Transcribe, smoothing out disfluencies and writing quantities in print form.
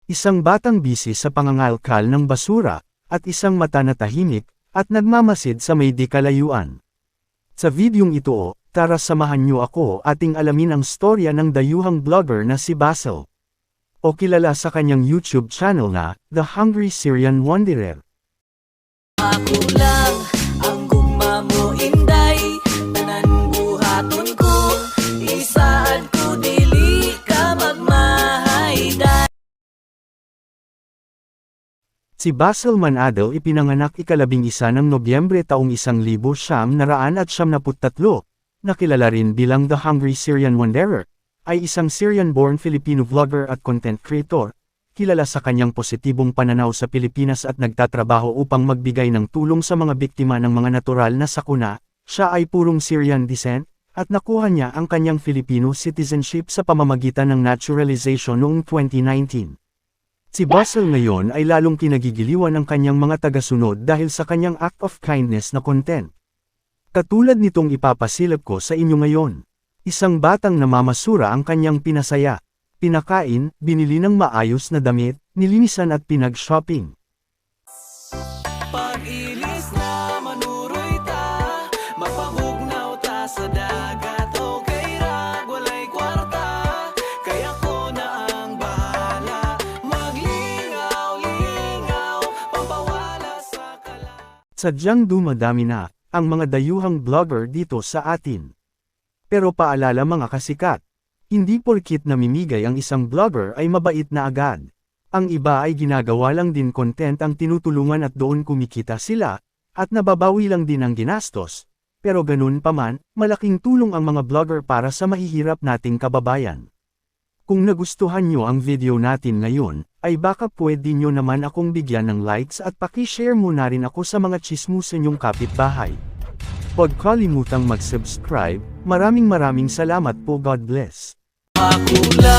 Isang batang busy sa pangangalkal ng basura, at isang mata na tahimik, at nagmamasid sa may di kalayuan. Sa videong ito, tara samahan niyo ako ating alamin ang storya ng dayuhang vlogger na si Basil. O kilala sa kanyang YouTube channel na, The Hungry Syrian Wanderer. Ako lang ang gugma mo inday, tanan buhaton ko, isaad ko dili ka magmahayday. Si Basil Manadel ipinanganak ika-11 ng Nobyembre taong 1973, na kilala rin bilang The Hungry Syrian Wanderer, ay isang Syrian-born Filipino vlogger at content creator, kilala sa kanyang positibong pananaw sa Pilipinas at nagtatrabaho upang magbigay ng tulong sa mga biktima ng mga natural na sakuna. Siya ay purong Syrian descent, at nakuha niya ang kanyang Filipino citizenship sa pamamagitan ng naturalization noong 2019. Si Basil ngayon ay lalong kinagigiliwan ng kanyang mga tagasunod dahil sa kanyang act of kindness na content. Katulad nitong ipapasilip ko sa inyo ngayon. Isang batang namamasura ang kanyang pinasaya. Pinakain, binili ng maayos na damit, nilinisan at pinag-shopping. Pag-ilis na manuroy ta, mapahugnaw ta sa dagat, okay ra, walay kwarta, kaya ko na ang bahala, maglingaw-lingaw, pampawala sa kala. Sadyang dumadami na ang mga dayuhang vlogger dito sa atin. Pero paalala mga kasikat, hindi porkit namimigay ang isang vlogger ay mabait na agad. Ang iba ay ginagawa lang din content ang tinutulungan at doon kumikita sila, at nababawi lang din ang ginastos. Pero ganun pa man, malaking tulong ang mga vlogger para sa mahihirap nating kababayan. Kung nagustuhan nyo ang video natin ngayon, ay baka pwede nyo naman akong bigyan ng likes at paki-share mo na rin ako sa mga chismosa nyong kapitbahay. Huwag kalimutang mag-subscribe. Maraming salamat po. God bless. Ako lang